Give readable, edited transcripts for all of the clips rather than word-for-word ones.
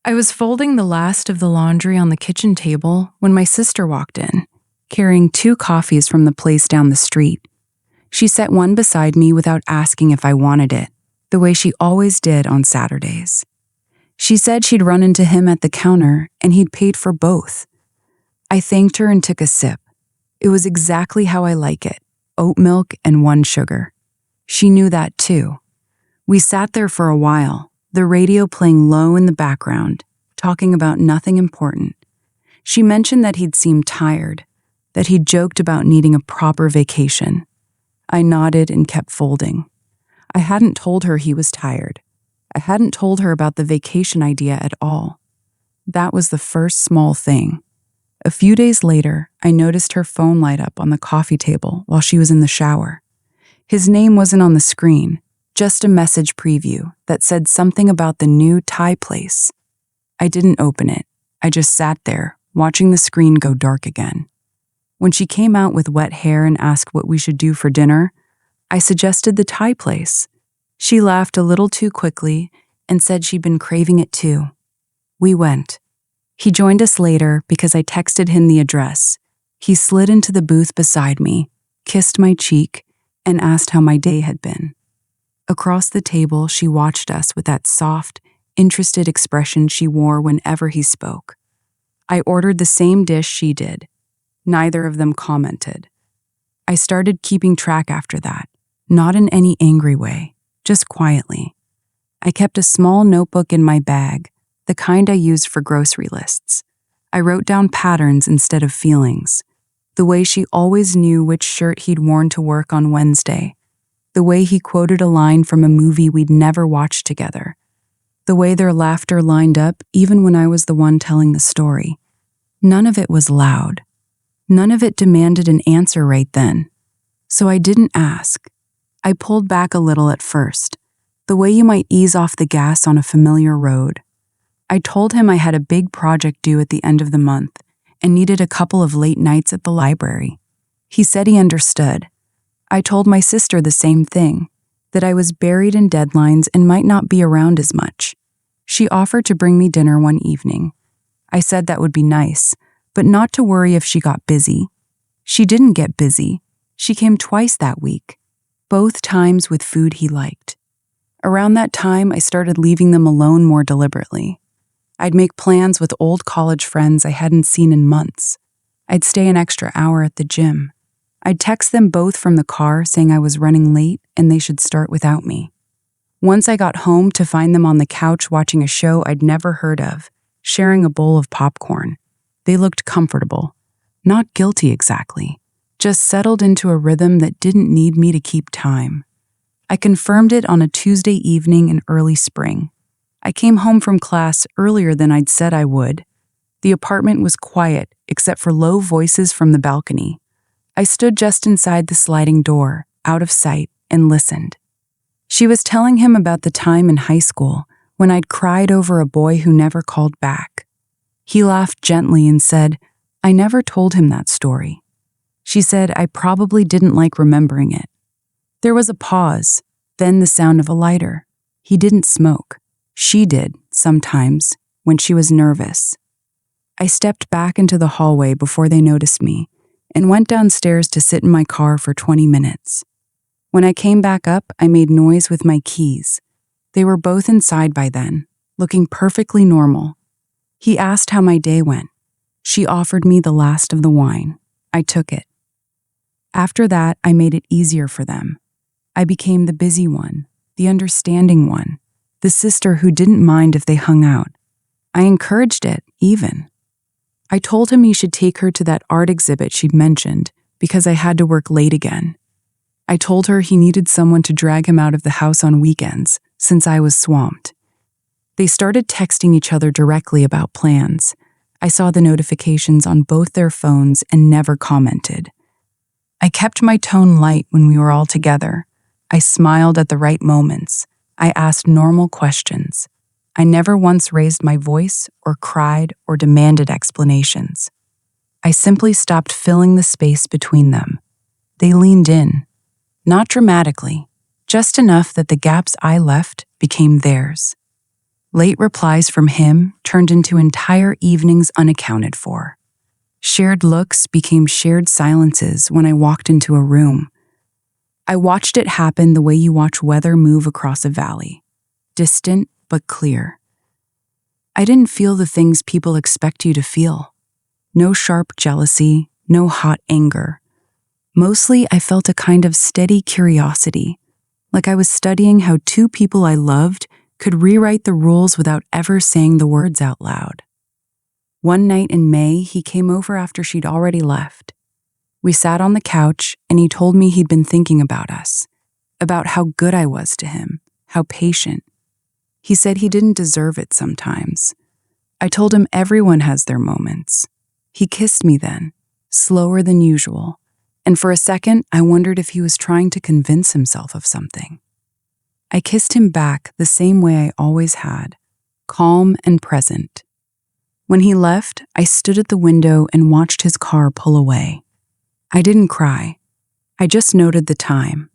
I was folding the last of the laundry on the kitchen table when my sister walked in, carrying 2 coffees from the place down the street. She set one beside me without asking if I wanted it, the way she always did on Saturdays. She said she'd run into him at the counter and he'd paid for both. I thanked her and took a sip. It was exactly how I like it, oat milk and 1 sugar. She knew that too. We sat there for a while, the radio playing low in the background, talking about nothing important. She mentioned that he'd seemed tired, that he'd joked about needing a proper vacation. I nodded and kept folding. I hadn't told her he was tired. I hadn't told her about the vacation idea at all. That was the first small thing. A few days later, I noticed her phone light up on the coffee table while she was in the shower. His name wasn't on the screen, just a message preview that said something about the new Thai place. I didn't open it. I just sat there, watching the screen go dark again. When she came out with wet hair and asked what we should do for dinner, I suggested the Thai place. She laughed a little too quickly and said she'd been craving it too. We went. He joined us later because I texted him the address. He slid into the booth beside me, kissed my cheek, and asked how my day had been. Across the table, she watched us with that soft, interested expression she wore whenever he spoke. I ordered the same dish she did. Neither of them commented. I started keeping track after that, not in any angry way, just quietly. I kept a small notebook in my bag, the kind I used for grocery lists. I wrote down patterns instead of feelings. The way she always knew which shirt he'd worn to work on Wednesday. The way he quoted a line from a movie we'd never watched together. The way their laughter lined up even when I was the one telling the story. None of it was loud. None of it demanded an answer right then. So I didn't ask. I pulled back a little at first, the way you might ease off the gas on a familiar road. I told him I had a big project due at the end of the month and needed a couple of late nights at the library. He said he understood. I told my sister the same thing, that I was buried in deadlines and might not be around as much. She offered to bring me dinner one evening. I said that would be nice, but not to worry if she got busy. She didn't get busy. She came twice that week, both times with food he liked. Around that time, I started leaving them alone more deliberately. I'd make plans with old college friends I hadn't seen in months. I'd stay an extra hour at the gym. I'd text them both from the car saying I was running late and they should start without me. Once I got home to find them on the couch watching a show I'd never heard of, sharing a bowl of popcorn. They looked comfortable. Not guilty exactly, just settled into a rhythm that didn't need me to keep time. I confirmed it on a Tuesday evening in early spring. I came home from class earlier than I'd said I would. The apartment was quiet except for low voices from the balcony. I stood just inside the sliding door, out of sight, and listened. She was telling him about the time in high school when I'd cried over a boy who never called back. He laughed gently and said, I never told him that story. She said I probably didn't like remembering it. There was a pause, then the sound of a lighter. He didn't smoke. She did, sometimes, when she was nervous. I stepped back into the hallway before they noticed me and went downstairs to sit in my car for 20 minutes. When I came back up, I made noise with my keys. They were both inside by then, looking perfectly normal. He asked how my day went. She offered me the last of the wine. I took it. After that, I made it easier for them. I became the busy one, the understanding one, the sister who didn't mind if they hung out. I encouraged it, even. I told him he should take her to that art exhibit she'd mentioned because I had to work late again. I told her he needed someone to drag him out of the house on weekends since I was swamped. They started texting each other directly about plans. I saw the notifications on both their phones and never commented. I kept my tone light when we were all together. I smiled at the right moments. I asked normal questions. I never once raised my voice or cried or demanded explanations. I simply stopped filling the space between them. They leaned in, not dramatically, just enough that the gaps I left became theirs. Late replies from him turned into entire evenings unaccounted for. Shared looks became shared silences when I walked into a room. I watched it happen the way you watch weather move across a valley, distant but clear. I didn't feel the things people expect you to feel. No sharp jealousy, no hot anger. Mostly, I felt a kind of steady curiosity, like I was studying how two people I loved could rewrite the rules without ever saying the words out loud. One night in May, he came over after she'd already left. We sat on the couch, and he told me he'd been thinking about us, about how good I was to him, how patient. He said he didn't deserve it sometimes. I told him everyone has their moments. He kissed me then, slower than usual, and for a second I wondered if he was trying to convince himself of something. I kissed him back the same way I always had, calm and present. When he left, I stood at the window and watched his car pull away. I didn't cry. I just noted the time.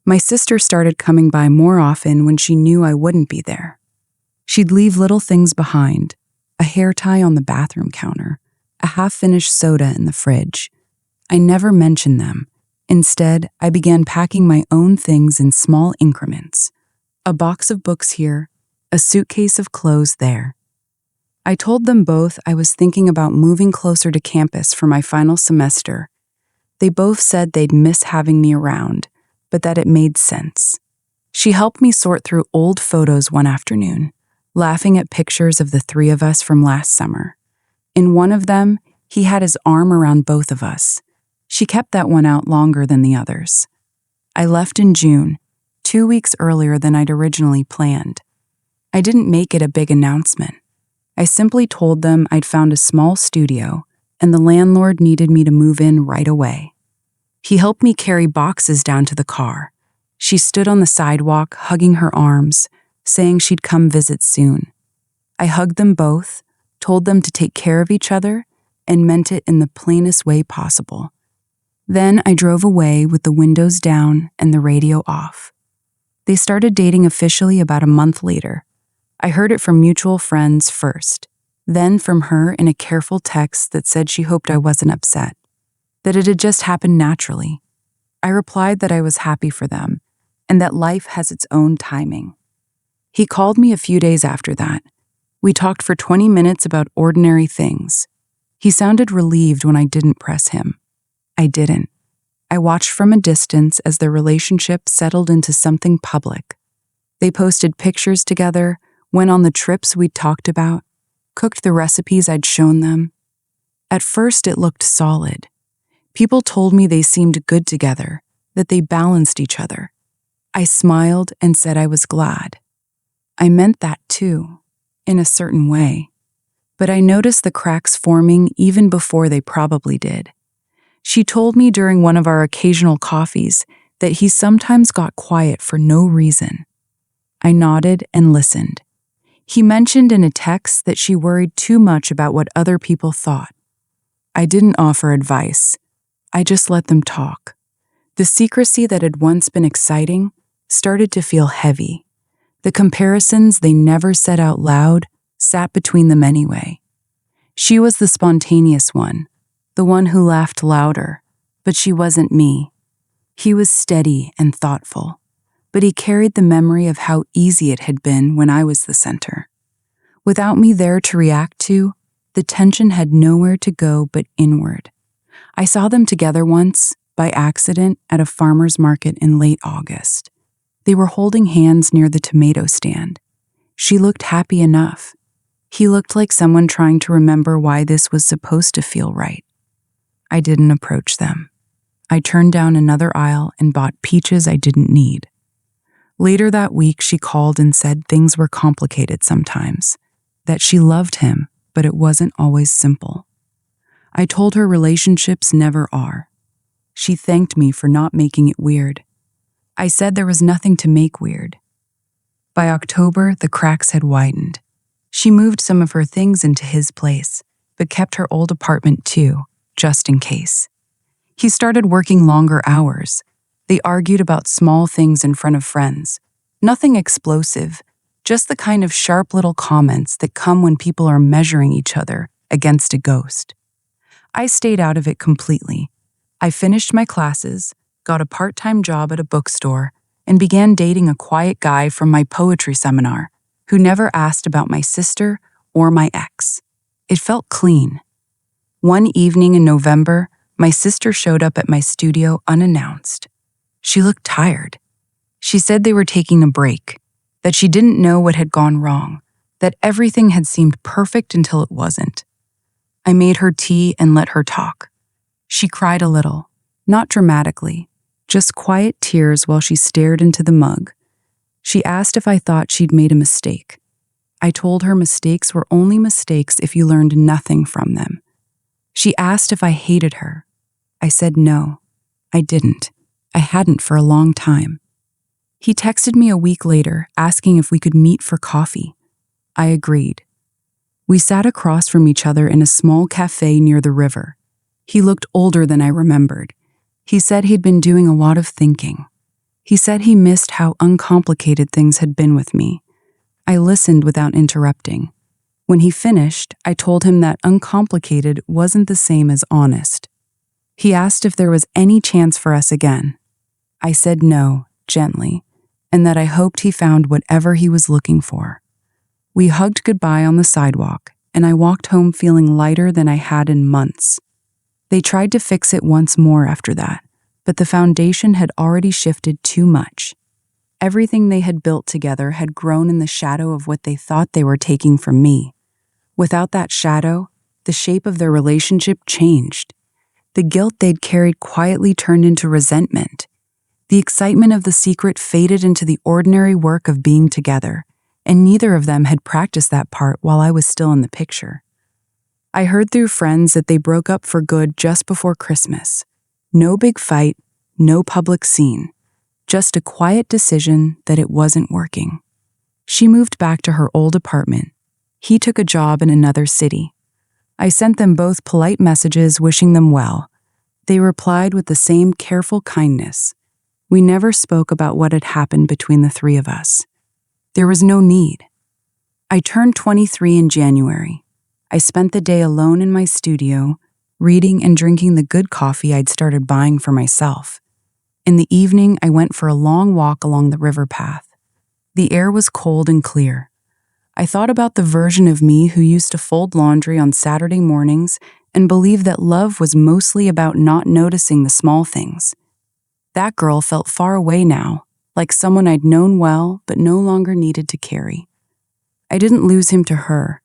My sister started coming by more often when she knew I wouldn't be there. She'd leave little things behind, a hair tie on the bathroom counter, a half-finished soda in the fridge. I never mentioned them. Instead, I began packing my own things in small increments. A box of books here, a suitcase of clothes there. I told them both I was thinking about moving closer to campus for my final semester. They both said they'd miss having me around, but that it made sense. She helped me sort through old photos one afternoon, laughing at pictures of the three of us from last summer. In one of them, he had his arm around both of us. She kept that one out longer than the others. I left in June, 2 weeks earlier than I'd originally planned. I didn't make it a big announcement. I simply told them I'd found a small studio, and the landlord needed me to move in right away. He helped me carry boxes down to the car. She stood on the sidewalk, hugging her arms, saying she'd come visit soon. I hugged them both, told them to take care of each other, and meant it in the plainest way possible. Then I drove away with the windows down and the radio off. They started dating officially about a month later. I heard it from mutual friends first, then from her in a careful text that said she hoped I wasn't upset, that it had just happened naturally. I replied that I was happy for them, and that life has its own timing. He called me a few days after that. We talked for 20 minutes about ordinary things. He sounded relieved when I didn't press him. I didn't. I watched from a distance as their relationship settled into something public. They posted pictures together, went on the trips we'd talked about, cooked the recipes I'd shown them. At first, it looked solid. People told me they seemed good together, that they balanced each other. I smiled and said I was glad. I meant that too, in a certain way. But I noticed the cracks forming even before they probably did. She told me during one of our occasional coffees that he sometimes got quiet for no reason. I nodded and listened. He mentioned in a text that she worried too much about what other people thought. I didn't offer advice. I just let them talk. The secrecy that had once been exciting started to feel heavy. The comparisons they never said out loud sat between them anyway. She was the spontaneous one, the one who laughed louder, but she wasn't me. He was steady and thoughtful, but he carried the memory of how easy it had been when I was the center. Without me there to react to, the tension had nowhere to go but inward. I saw them together once, by accident, at a farmer's market in late August. They were holding hands near the tomato stand. She looked happy enough. He looked like someone trying to remember why this was supposed to feel right. I didn't approach them. I turned down another aisle and bought peaches I didn't need. Later that week, she called and said things were complicated sometimes, that she loved him, but it wasn't always simple. I told her relationships never are. She thanked me for not making it weird. I said there was nothing to make weird. By October, the cracks had widened. She moved some of her things into his place, but kept her old apartment too, just in case. He started working longer hours. They argued about small things in front of friends. Nothing explosive, just the kind of sharp little comments that come when people are measuring each other against a ghost. I stayed out of it completely. I finished my classes, got a part-time job at a bookstore, and began dating a quiet guy from my poetry seminar who never asked about my sister or my ex. It felt clean. One evening in November, my sister showed up at my studio unannounced. She looked tired. She said they were taking a break, that she didn't know what had gone wrong, that everything had seemed perfect until it wasn't. I made her tea and let her talk. She cried a little, not dramatically, just quiet tears while she stared into the mug. She asked if I thought she'd made a mistake. I told her mistakes were only mistakes if you learned nothing from them. She asked if I hated her. I said no, I didn't. I hadn't for a long time. He texted me a week later asking if we could meet for coffee. I agreed. We sat across from each other in a small cafe near the river. He looked older than I remembered. He said he'd been doing a lot of thinking. He said he missed how uncomplicated things had been with me. I listened without interrupting. When he finished, I told him that uncomplicated wasn't the same as honest. He asked if there was any chance for us again. I said no, gently, and that I hoped he found whatever he was looking for. We hugged goodbye on the sidewalk, and I walked home feeling lighter than I had in months. They tried to fix it once more after that, but the foundation had already shifted too much. Everything they had built together had grown in the shadow of what they thought they were taking from me. Without that shadow, the shape of their relationship changed. The guilt they'd carried quietly turned into resentment. The excitement of the secret faded into the ordinary work of being together, and neither of them had practiced that part while I was still in the picture. I heard through friends that they broke up for good just before Christmas. No big fight, no public scene, just a quiet decision that it wasn't working. She moved back to her old apartment. He took a job in another city. I sent them both polite messages wishing them well. They replied with the same careful kindness. We never spoke about what had happened between the three of us. There was no need. I turned 23 in January. I spent the day alone in my studio, reading and drinking the good coffee I'd started buying for myself. In the evening, I went for a long walk along the river path. The air was cold and clear. I thought about the version of me who used to fold laundry on Saturday mornings and believed that love was mostly about not noticing the small things. That girl felt far away now, like someone I'd known well but no longer needed to carry. I didn't lose him to her.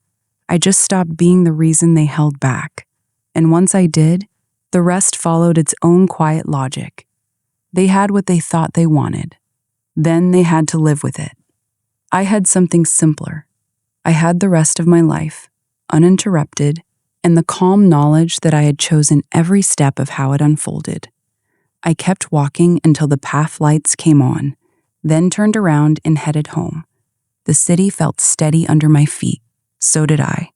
I just stopped being the reason they held back. And once I did, the rest followed its own quiet logic. They had what they thought they wanted. Then they had to live with it. I had something simpler. I had the rest of my life, uninterrupted, and the calm knowledge that I had chosen every step of how it unfolded. I kept walking until the path lights came on, then turned around and headed home. The city felt steady under my feet. So did I.